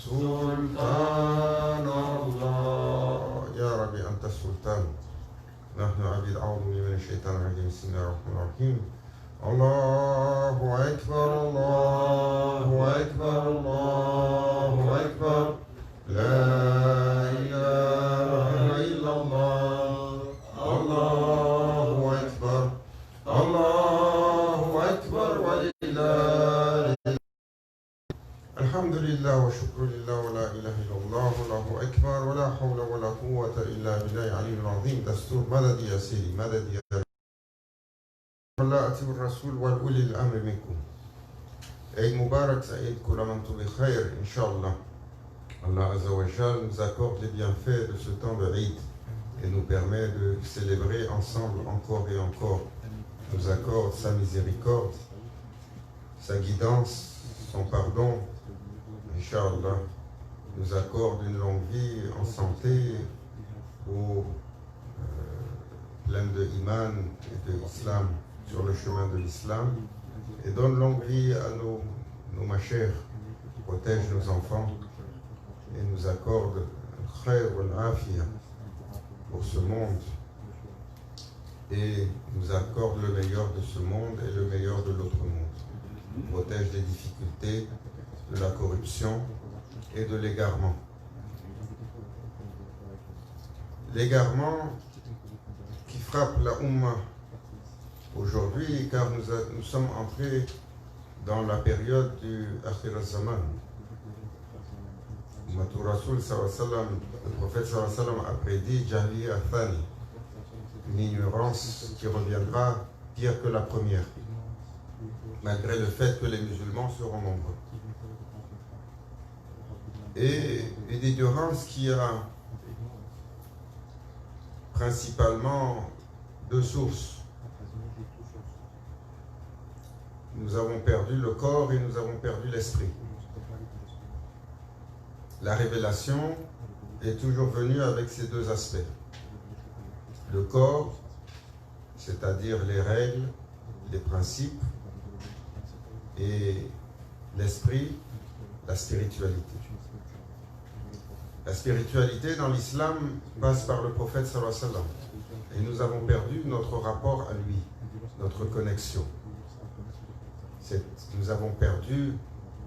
سلطان الله يا ربي أنت السلطان نحن عبيد أعوذ بالله من الشيطان الرجيم بسم الله الرحمن الرحيم الله أكبر الله أكبر الله أكبر لا إله إلا الله الله أكبر الله أكبر ولله الحمد لله وشكر لله ولا إله إلا الله والله أكبر ولا حول ولا قوة إلا بالله العلي العظيم دستور مدد يا سيدي مدد يا الله أتي الرسول والأولي الأمر منكم عيد مبارك سعيد كل من أنتم بخير إن شاء الله. Allah Azza wa Jal nous accorde les bienfaits de ce temps de Eid et nous permet de célébrer ensemble encore et encore. Nous accorde sa miséricorde, sa guidance, son pardon. Inch'Allah, nous accorde une longue vie en santé, pleine de iman et de islam, sur le chemin de l'islam, et donne longue vie à nos machères, protège nos enfants et nous accorde le khayr wal afiya pour ce monde et nous accorde le meilleur de ce monde et le meilleur de l'autre monde. Nous protège des difficultés, de la corruption et de l'égarement. L'égarement qui frappe la Ummah aujourd'hui, car nous sommes entrés dans la période du Akhir al-Zaman. Le prophète a prédit Jahiliya al-Thani, une ignorance qui reviendra pire que la première, malgré le fait que les musulmans seront nombreux. Et une ignorance qui a principalement deux sources. Nous avons perdu le corps et nous avons perdu l'esprit. La révélation est toujours venue avec ces deux aspects. Le corps, c'est-à-dire les règles, les principes, et l'esprit, la spiritualité. La spiritualité dans l'islam passe par le prophète sallallahu alayhi wa sallam. Et nous avons perdu notre rapport à lui, notre connexion. Nous avons perdu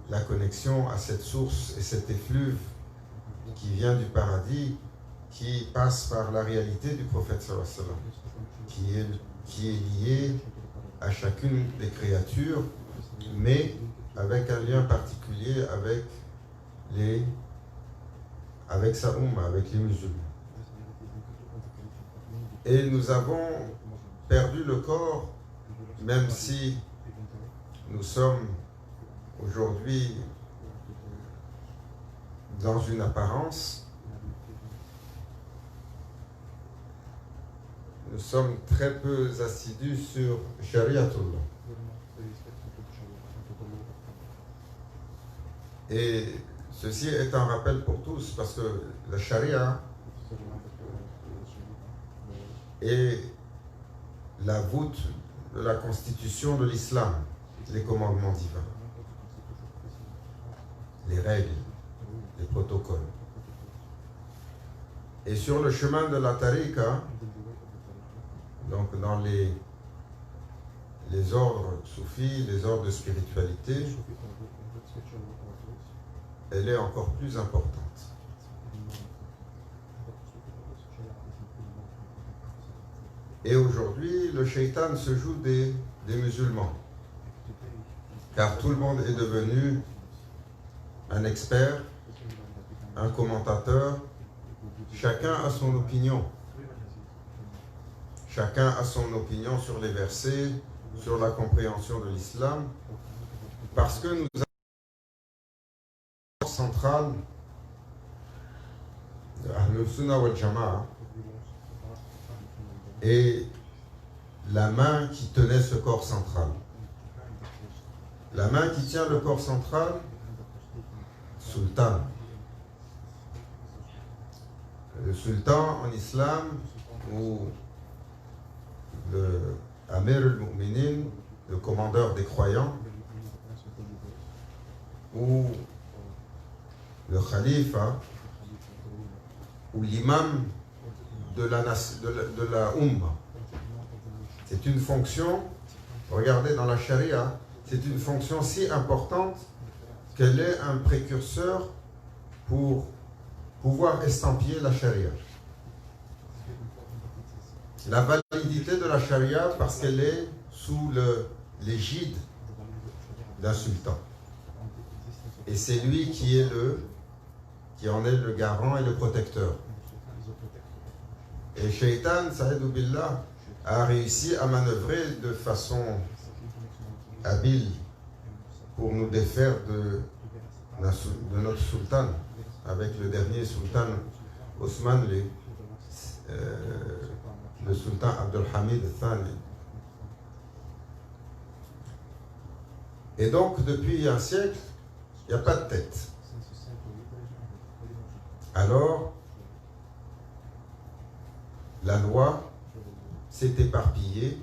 la connexion à cette source et cet effluve qui vient du paradis, qui passe par la réalité du prophète sallallahu alayhi wa sallam, qui est lié à chacune des créatures, mais avec un lien particulier avec sa Ummah, avec les musulmans. Et nous avons perdu le corps, même si nous sommes aujourd'hui dans une apparence. Nous sommes très peu assidus sur Shariatullah. Et ceci est un rappel pour tous, parce que la Sharia est la voûte de la constitution de l'islam, les commandements divins, les règles, les protocoles. Et sur le chemin de la tariqa, donc dans les ordres soufis, les ordres de spiritualité, elle est encore plus importante. Et aujourd'hui, le shaitan se joue des musulmans, car tout le monde est devenu un expert, un commentateur. Chacun a son opinion. Chacun a son opinion sur les versets, sur la compréhension de l'islam, parce que nous avons une centrale de Ahl-Sunnah wal Jama'a et la main qui tenait ce corps central. La main qui tient le corps central, sultan. Le sultan en islam, ou le Amir al-Mu'minin, le commandeur des croyants, ou le khalifa ou l'imam de la Ummah. C'est une fonction, regardez dans la charia, c'est une fonction si importante qu'elle est un précurseur pour pouvoir estampiller la charia. La validité de la charia parce qu'elle est sous l'égide d'un sultan. Et c'est lui qui en est le garant et le protecteur. Et Shaitan, Sa'idou Billah, a réussi à manœuvrer de façon habile pour nous défaire de notre sultan, avec le dernier sultan Osman, le sultan Abdelhamid Thani. Et donc, depuis un siècle, il n'y a pas de tête. Alors, la loi s'est éparpillée,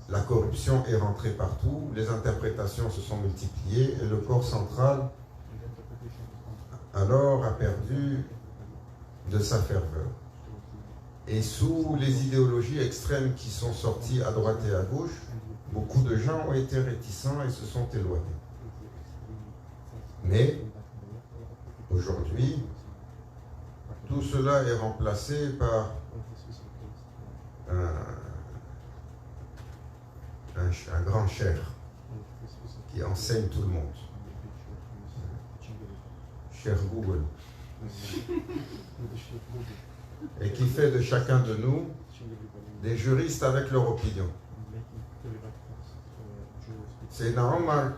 la corruption est rentrée partout, les interprétations se sont multipliées et le corps central alors a perdu de sa ferveur. Et sous les idéologies extrêmes qui sont sorties à droite et à gauche, beaucoup de gens ont été réticents et se sont éloignés. Mais aujourd'hui, tout cela est remplacé par un grand cheikh qui enseigne tout le monde. Cheikh Google. Et qui fait de chacun de nous des juristes avec leur opinion. Sayyidina Omar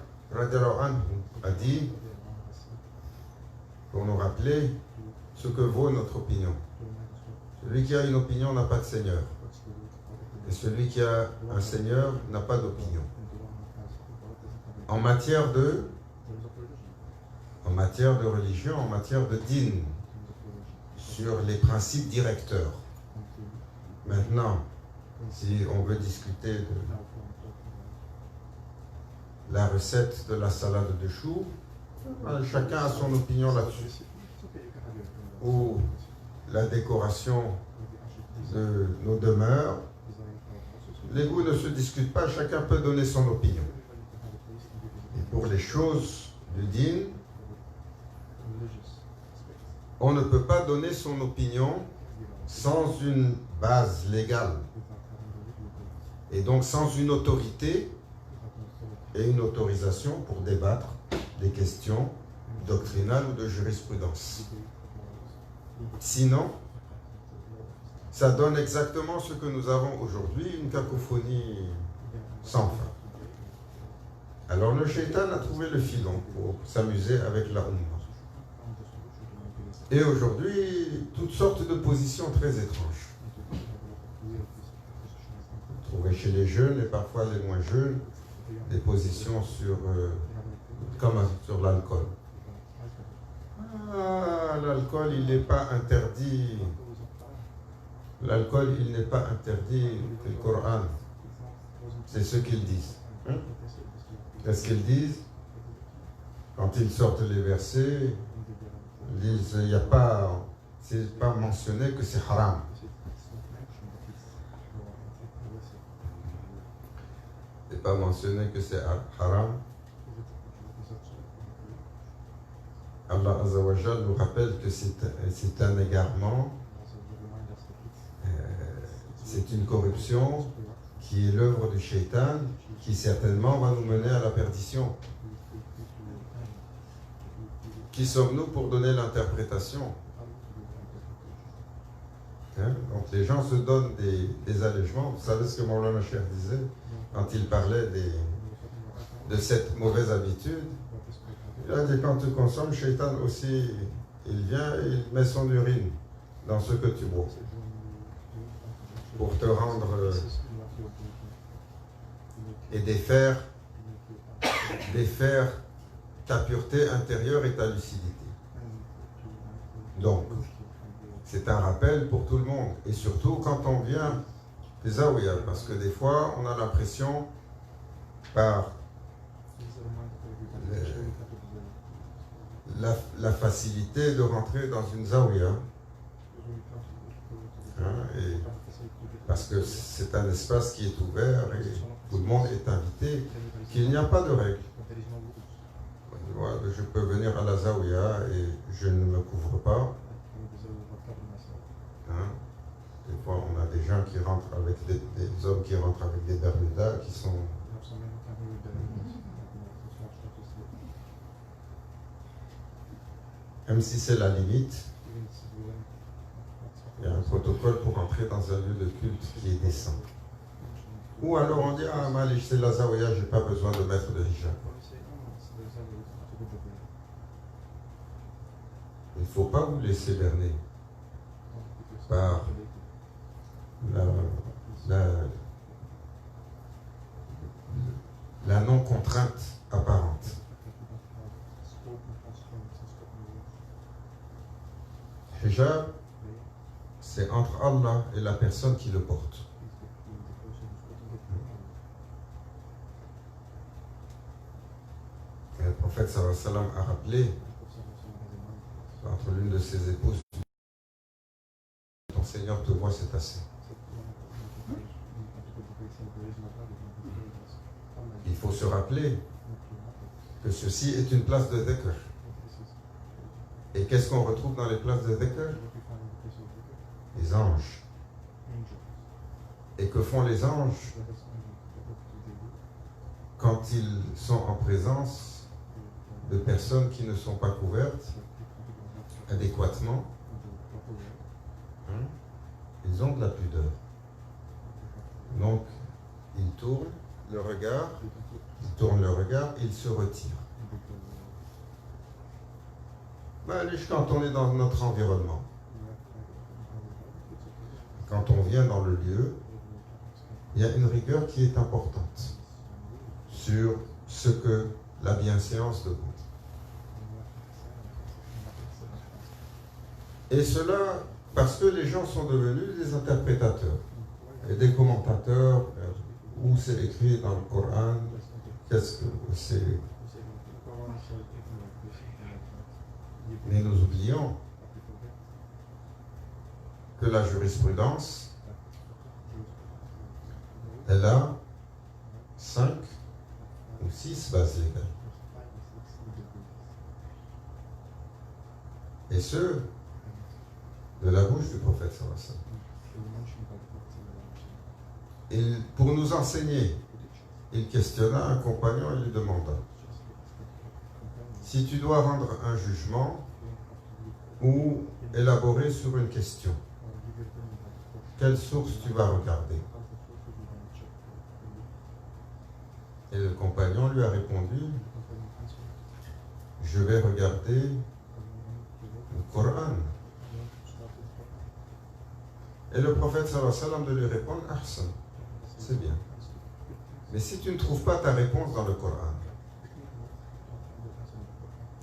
a dit, pour nous rappeler ce que vaut notre opinion. Celui qui a une opinion n'a pas de seigneur. Et celui qui a un seigneur n'a pas d'opinion. En matière de religion, en matière de din, sur les principes directeurs. Maintenant, si on veut discuter de la recette de la salade de choux, chacun a son opinion là-dessus. Ou la décoration de nos demeures, les goûts ne se discutent pas, chacun peut donner son opinion. Et pour les choses du din, on ne peut pas donner son opinion sans une base légale et donc sans une autorité et une autorisation pour débattre des questions doctrinales ou de jurisprudence. Sinon, ça donne exactement ce que nous avons aujourd'hui, une cacophonie sans fin. Alors le shaitan a trouvé le filon pour s'amuser avec la Ummah. Et aujourd'hui, toutes sortes de positions très étranges. Vous trouvez chez les jeunes et parfois les moins jeunes des positions comme sur l'alcool. Ah, l'alcool, il n'est pas interdit. L'alcool, il n'est pas interdit que le Coran. C'est ce qu'ils disent. Qu'est-ce qu'ils disent? Quand ils sortent les versets, ils disent, il n'y a pas, c'est pas mentionné que c'est haram. C'est pas mentionné que c'est haram. Allah Azza wa Jal nous rappelle que c'est un égarement, c'est une corruption qui est l'œuvre du shaitan, qui certainement va nous mener à la perdition. Qui sommes-nous pour donner l'interprétation? Donc les gens se donnent des allègements. Vous savez ce que Maulana Cheikh disait quand il parlait de cette mauvaise habitude? Il a dit, quand tu consommes, Shaitan aussi, il vient et il met son urine dans ce que tu bois pour te rendre et défaire ta pureté intérieure et ta lucidité. Donc, c'est un rappel pour tout le monde. Et surtout quand on vient des Aouïas, parce que des fois, on a l'impression, par la facilité de rentrer dans une zawiya, parce que c'est un espace qui est ouvert et tout le monde est invité, qu'il n'y a pas de règle. Je peux venir à la zawiya et je ne me couvre pas. Des fois, on a des gens qui rentrent avec des hommes qui rentrent avec des bermudas qui sont... Même si c'est la limite, il y a un protocole pour entrer dans un lieu de culte qui est décent. Ou alors on dit, ah, Malish, c'est la zawiya, je n'ai pas besoin de mettre de hijab. Il ne faut pas vous laisser berner par la non-contrainte apparente. Hijab, c'est entre Allah et la personne qui le porte. Et le prophète sallallahu alayhi wa sallam a rappelé entre l'une de ses épouses, ton Seigneur te voit, c'est assez. Il faut se rappeler que ceci est une place de dhikr. Et qu'est-ce qu'on retrouve dans les places de dhikr? Les anges. Et que font les anges quand ils sont en présence de personnes qui ne sont pas couvertes adéquatement? Ils ont de la pudeur. Donc, ils tournent le regard, ils se retirent. Quand on est dans notre environnement, quand on vient dans le lieu, il y a une rigueur qui est importante sur ce que la bienséance demande. Et cela parce que les gens sont devenus des interprétateurs et des commentateurs, où c'est écrit dans le Coran, qu'est-ce que c'est. Mais nous oublions que la jurisprudence, elle a 5 ou 6 bases légales. Et ce, de la bouche du prophète sallallahu alayhi wa sallam. Pour nous enseigner, il questionna un compagnon et lui demanda: si tu dois rendre un jugement ou élaborer sur une question, quelle source tu vas regarder? Et le compagnon lui a répondu: je vais regarder le Coran. Et le prophète sallallahu alayhi wa sallam de lui répondre: Ahsan, c'est bien. Mais si tu ne trouves pas ta réponse dans le Coran,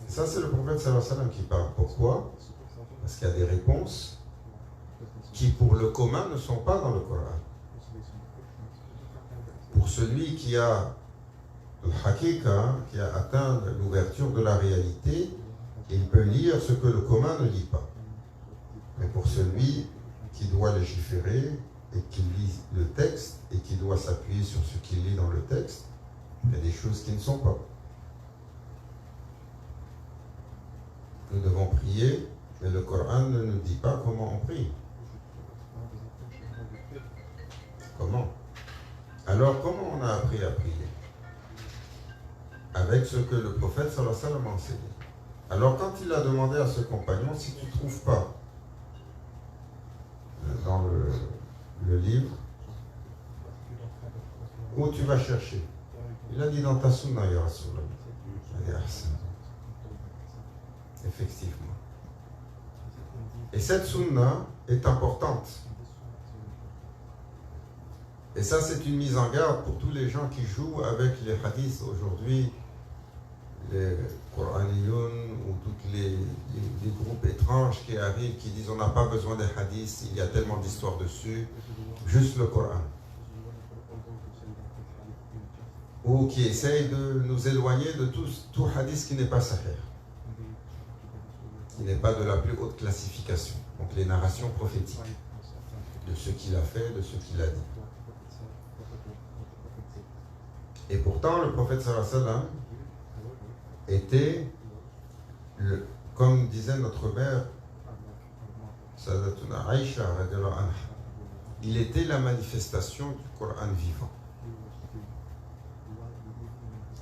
ça c'est le prophète sallallahu alayhi wa sallam qui parle. Pourquoi? Parce qu'il y a des réponses qui pour le commun ne sont pas dans le Coran. Pour celui qui a le hakika, qui a atteint l'ouverture de la réalité, il peut lire ce que le commun ne lit pas. Mais pour celui qui doit légiférer et qui lit le texte et qui doit s'appuyer sur ce qu'il lit dans le texte, il y a des choses qui ne sont pas. Nous devons prier, mais le Coran ne nous dit pas comment on prie. Comment? Alors, comment on a appris à prier? Avec ce que le prophète sallallahu alayhi wa sallam a enseigné. Alors, quand il a demandé à ce compagnon: si tu ne trouves pas dans le livre, où tu vas chercher? Il a dit: dans ta sunna, ya Rasulallah. Il a dit: Ahsan. Effectivement. Et cette sunna est importante. Et ça, c'est une mise en garde pour tous les gens qui jouent avec les hadiths aujourd'hui, les Qur'aniyoun ou tous les groupes étranges qui arrivent, qui disent on n'a pas besoin des hadiths, il y a tellement d'histoires dessus, juste le Coran. Ou qui essayent de nous éloigner de tout hadith qui n'est pas sahih. qui n'est pas de la plus haute classification. Donc les narrations prophétiques de ce qu'il a fait, de ce qu'il a dit. Et pourtant, le prophète sallallahu alayhi wa sallam était, comme disait notre mère, Sadatuna Aïcha, il était la manifestation du Coran vivant.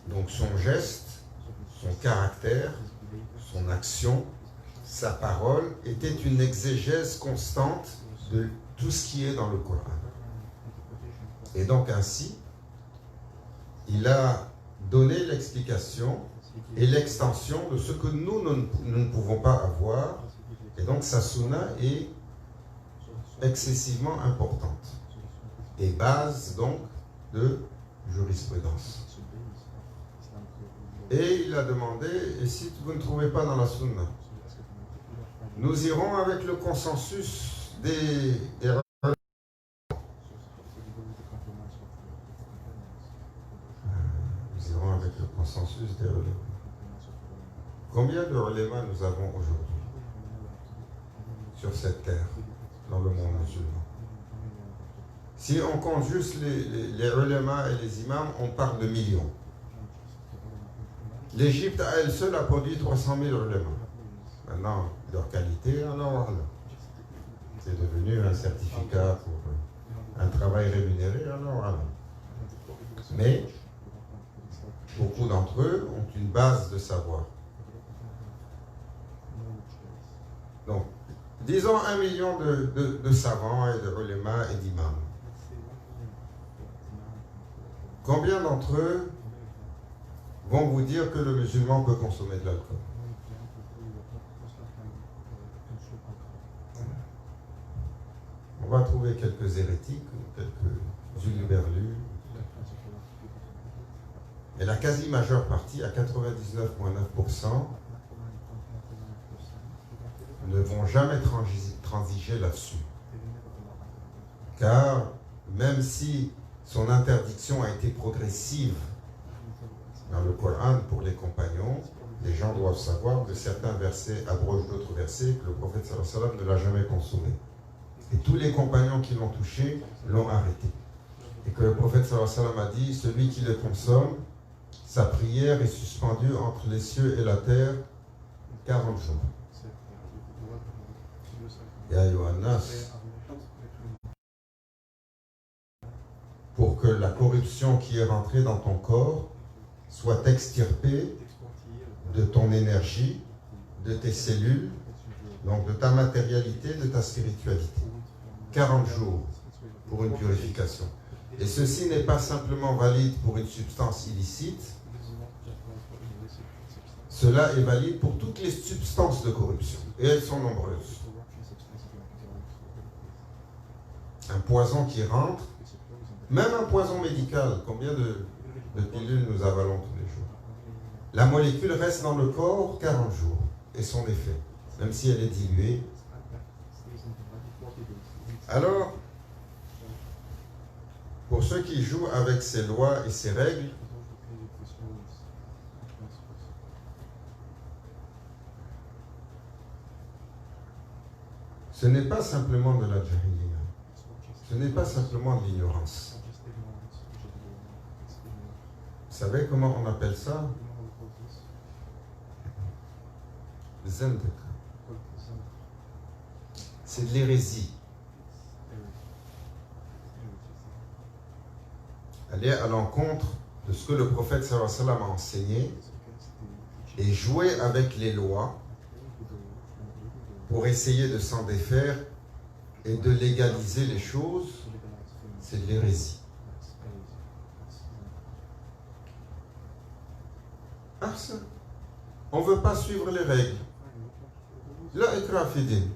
Donc son geste, son caractère, son action, sa parole était une exégèse constante de tout ce qui est dans le Coran. Et donc ainsi, il a donné l'explication et l'extension de ce que nous ne pouvons pas avoir. Et donc sa sunna est excessivement importante et base donc de jurisprudence. Et il a demandé, et si vous ne trouvez pas dans la sunna, nous irons avec le consensus des ulémas. Combien de ulémas nous avons aujourd'hui sur cette terre, dans le monde musulman? Si on compte juste les ulémas et les imams, on parle de millions. L'Égypte à elle seule a produit 300 000 ulémas. Maintenant, leur qualité, alors voilà. C'est devenu un certificat pour un travail rémunéré, alors voilà. Mais beaucoup d'entre eux ont une base de savoir. Donc, disons 1 million de savants et de ulémas et d'imams. Combien d'entre eux vont vous dire que le musulman peut consommer de l'alcool? On va trouver quelques hérétiques, quelques huluberlus. Et la quasi-majeure partie, à 99,9%, ne vont jamais transiger là-dessus. Car même si son interdiction a été progressive dans le Coran pour les compagnons, les gens doivent savoir que certains versets abrogent d'autres versets, que le prophète sallallahu alayhi wa sallam ne l'a jamais consommé. Et tous les compagnons qui l'ont touché l'ont arrêté. Et que le prophète sallallahu alayhi wa sallam a dit, celui qui le consomme, sa prière est suspendue entre les cieux et la terre 40 jours. Ya Yohannas, pour que la corruption qui est rentrée dans ton corps soit extirpée de ton énergie, de tes cellules, donc de ta matérialité, de ta spiritualité. 40 jours pour une purification. Et ceci n'est pas simplement valide pour une substance illicite, cela est valide pour toutes les substances de corruption. Et elles sont nombreuses. Un poison qui rentre, même un poison médical, combien de pilules nous avalons tous les jours? La molécule reste dans le corps 40 jours, et son effet, même si elle est diluée. Alors, pour ceux qui jouent avec ces lois et ces règles, ce n'est pas simplement de la jahiliya, ce n'est pas simplement de l'ignorance. Vous savez comment on appelle ça? Zendek. C'est de l'hérésie. Aller à l'encontre de ce que le prophète sallallahu alayhi wa sallam a enseigné et jouer avec les lois pour essayer de s'en défaire et de légaliser les choses, c'est de l'hérésie. Ah ça, on ne veut pas suivre les règles. La ikra fi din.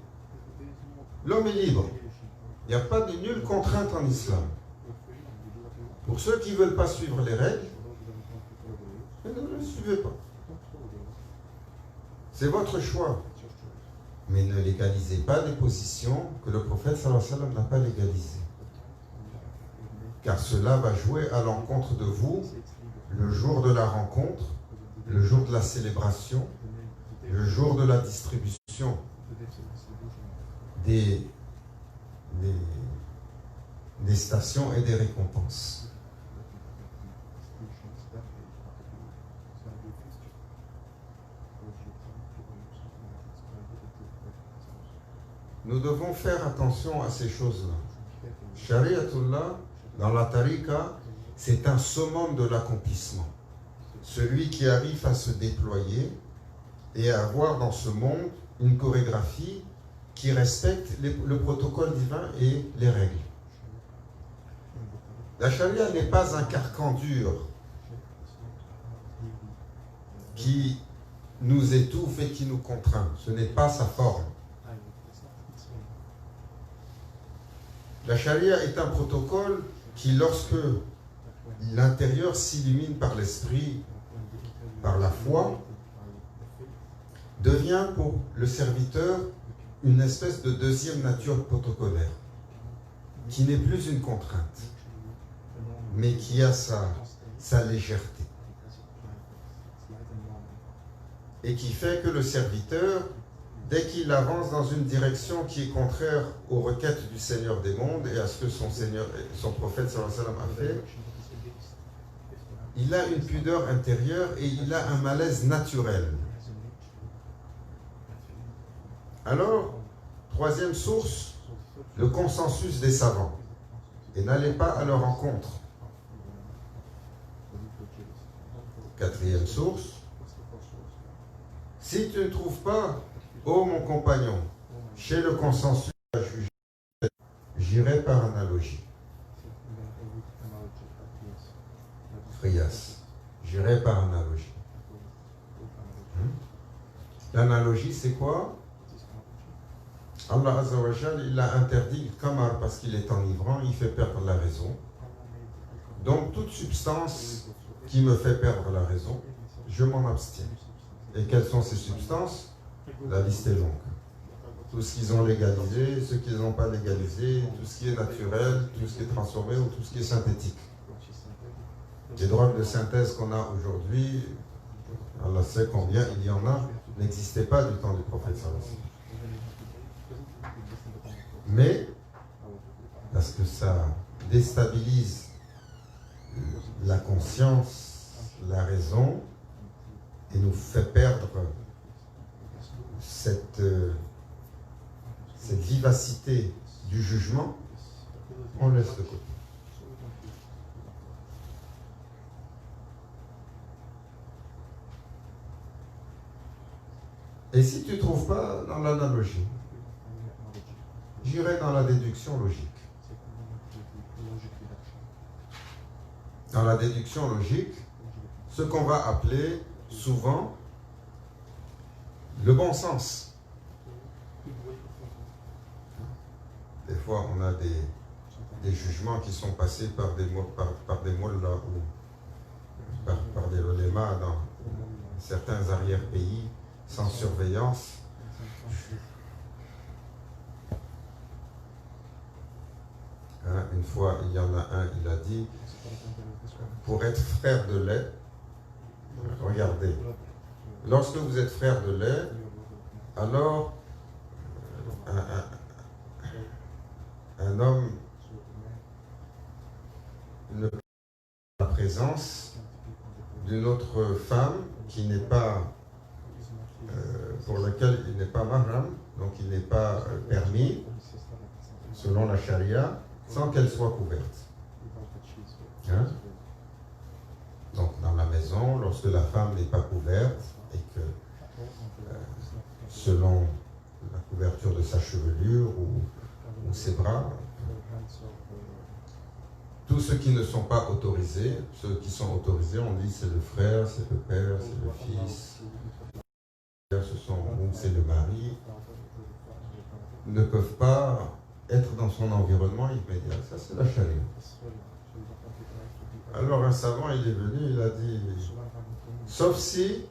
L'homme est libre. Il n'y a pas de nulle contrainte en islam. Pour ceux qui ne veulent pas suivre les règles, ne les suivez pas. C'est votre choix. Mais ne légalisez pas des positions que le prophète sallallahu alayhi wa sallam n'a pas légalisées. Car cela va jouer à l'encontre de vous le jour de la rencontre, le jour de la célébration, le jour de la distribution des stations et des récompenses. Nous devons faire attention à ces choses-là. Shariatullah, dans la tariqa, c'est un summum de l'accomplissement. Celui qui arrive à se déployer et à avoir dans ce monde une chorégraphie qui respecte le protocole divin et les règles. La charia n'est pas un carcan dur qui nous étouffe et qui nous contraint. Ce n'est pas sa forme. La charia est un protocole qui, lorsque l'intérieur s'illumine par l'esprit, par la foi, devient pour le serviteur une espèce de deuxième nature protocolaire, qui n'est plus une contrainte, mais qui a sa légèreté. Et qui fait que le serviteur, dès qu'il avance dans une direction qui est contraire aux requêtes du Seigneur des mondes et à ce que son prophète sallallahu alayhi wa sallam a fait, il a une pudeur intérieure et il a un malaise naturel. Alors, troisième source, le consensus des savants. Et n'allez pas à leur rencontre. Quatrième source, si tu ne trouves pas, ô mon compagnon, chez le consensus à juger, j'irai par analogie. Frias, j'irai par analogie. L'analogie, c'est quoi? Allah Azza wa Jal, il a interdit le kamar parce qu'il est enivrant, il fait perdre la raison. Donc, toute substance qui me fait perdre la raison, je m'en abstiens. Et quelles sont ces substances? La liste est longue. Tout ce qu'ils ont légalisé, ce qu'ils n'ont pas légalisé, tout ce qui est naturel, tout ce qui est transformé ou tout ce qui est synthétique. Les drogues de synthèse qu'on a aujourd'hui, Allah sait combien il y en a, n'existaient pas du temps du prophète sallallahu alayhi wa sallam. Mais, parce que ça déstabilise la conscience, la raison, et nous fait perdre cette vivacité du jugement, on laisse de côté. Et si tu ne trouves pas dans l'analogie, j'irai dans la déduction logique. Dans la déduction logique, ce qu'on va appeler souvent le bon sens. Des fois, on a des jugements qui sont passés par des mollahs ou par des ulémas dans certains arrière-pays sans surveillance. Une fois, il y en a un, il a dit, pour être frère de lait, regardez, lorsque vous êtes frère de lait, alors un homme ne peut pas la présence d'une autre femme qui n'est pas, pour laquelle il n'est pas mahram, donc il n'est pas permis, selon la charia, sans qu'elle soit couverte. Donc dans la maison, lorsque la femme n'est pas couverte et que selon la couverture de sa chevelure ou ses bras, tous ceux qui ne sont pas autorisés, ceux qui sont autorisés, on dit c'est le frère, c'est le père, c'est le fils, c'est le mari, ne peuvent pas être dans son environnement immédiat. Ça, c'est la charia. Alors un savant, il est venu, il a dit, sauf si,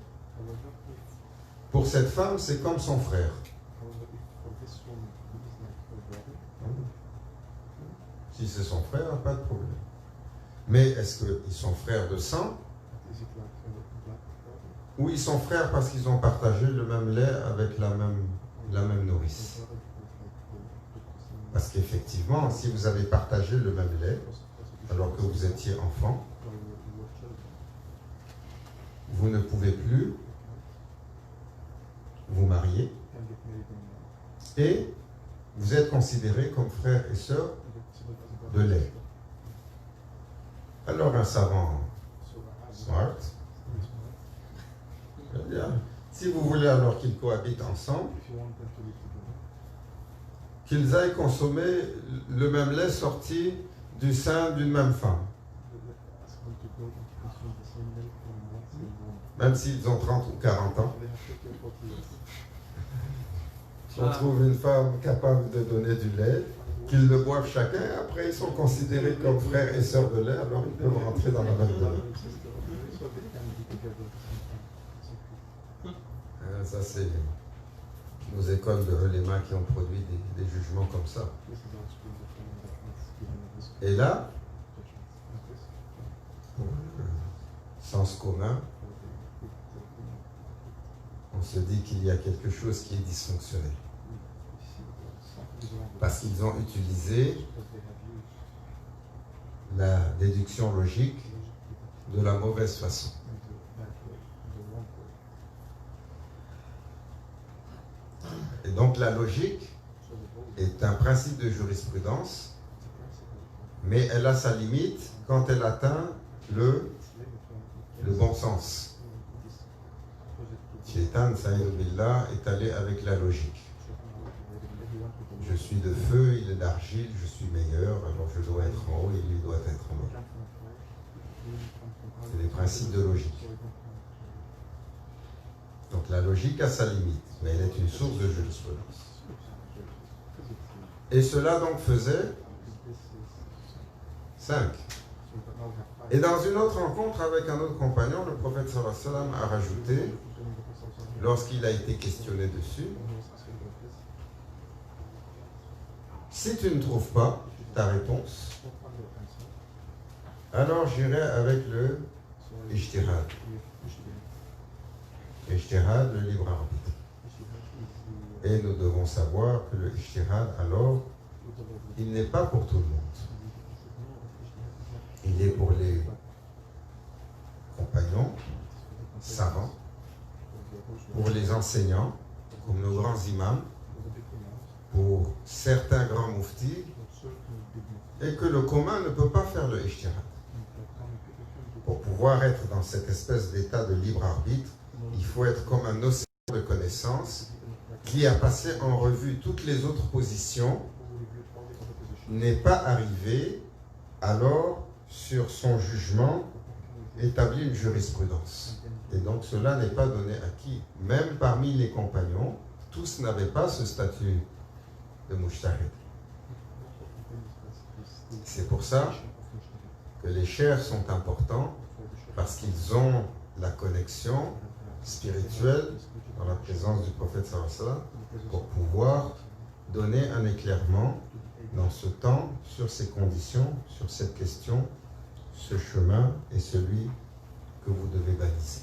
pour cette femme, c'est comme son frère. Si c'est son frère, pas de problème. Mais est-ce qu'ils sont frères de sang? ou ils sont frères parce qu'ils ont partagé le même lait avec la même nourrice. Parce qu'effectivement, si vous avez partagé le même lait, alors que vous étiez enfant, vous ne pouvez plus vous marier et vous êtes considérés comme frères et sœurs de lait. Alors un savant smart, si vous voulez alors qu'ils cohabitent ensemble, qu'ils aillent consommer le même lait sorti du sein d'une même femme. Même s'ils ont 30 ou 40 ans. Si on trouve une femme capable de donner du lait, qu'ils le boivent chacun, après ils sont considérés comme frères et sœurs de lait, alors ils peuvent rentrer dans la même demeure. Ça c'est nos écoles de Relema qui ont produit des jugements comme ça. Et là, pour le sens commun, on se dit qu'il y a quelque chose qui est dysfonctionnel. Parce qu'ils ont utilisé la déduction logique de la mauvaise façon. Et donc la logique est un principe de jurisprudence, mais elle a sa limite quand elle atteint le bon sens. Shaitan, Saïd Billah, est allé avec la logique. Je suis de feu, il est d'argile, je suis meilleur, alors je dois être en haut et lui doit être en bas. C'est des principes de logique. Donc la logique a sa limite, mais elle est une source de jurisprudence. Et cela donc faisait 5. Et dans une autre rencontre avec un autre compagnon, le prophète sallallahu alayhi wa sallam a rajouté, lorsqu'il a été questionné dessus, si tu ne trouves pas ta réponse, alors j'irai avec le ijtihad. Ijtihad, le libre arbitre. Et nous devons savoir que le ijtihad, alors, il n'est pas pour tout le monde. Il est pour les compagnons, savants, pour les enseignants, comme nos grands imams, pour certains grands mouftis, et que le commun ne peut pas faire le ijtihad. Pour pouvoir être dans cette espèce d'état de libre arbitre, il faut être comme un océan de connaissances qui a passé en revue toutes les autres positions, n'est pas arrivé alors sur son jugement établit une jurisprudence. Et donc cela n'est pas donné à qui. Même parmi les compagnons, tous n'avaient pas ce statut de mujtahid. C'est pour ça que les chers sont importants, parce qu'ils ont la connexion spirituelle dans la présence du prophète sallallahu alayhi wa sallam pour pouvoir donner un éclairement dans ce temps sur ces conditions, sur cette question, ce chemin est celui que vous devez baliser.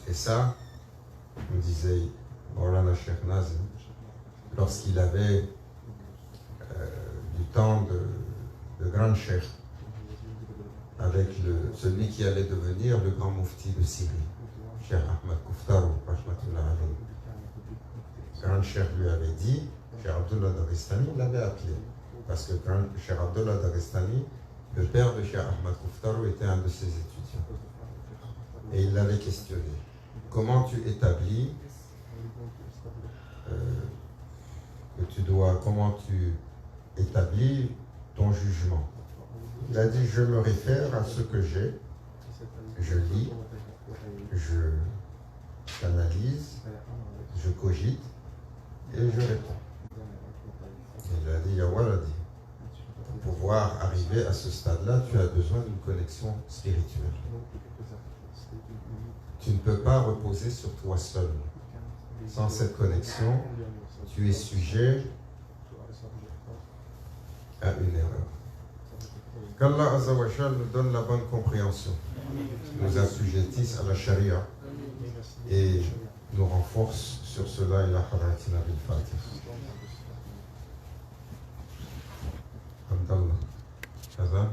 Et ça, nous disait Maulana Cheikh Nazim, lorsqu'il avait du temps de grand cheikh, avec celui qui allait devenir le grand moufti de Syrie, Cheikh Ahmad Kuftaru, grand cheikh lui avait dit, Cheikh Abdullah Daristani l'avait appelé, parce que Cheikh Abdullah Daristani, le père de Cheikh Ahmad Kuftaru, était un de ses étudiants. Et il l'avait questionné. Comment tu établis comment tu établis ton jugement? Il a dit, je me réfère à ce que j'ai, je lis, je analyse, je cogite et je réponds. Il a dit, Yawala dit, pour pouvoir arriver à ce stade-là, tu as besoin d'une connexion spirituelle. Tu ne peux pas reposer sur toi seul. Sans cette connexion, tu es sujet à une erreur. Qu'Allah Azzawajal nous donne la bonne compréhension, nous assujettisse à la charia et nous renforce sur cela. Ila haratina bil Fatiha. Abdallah.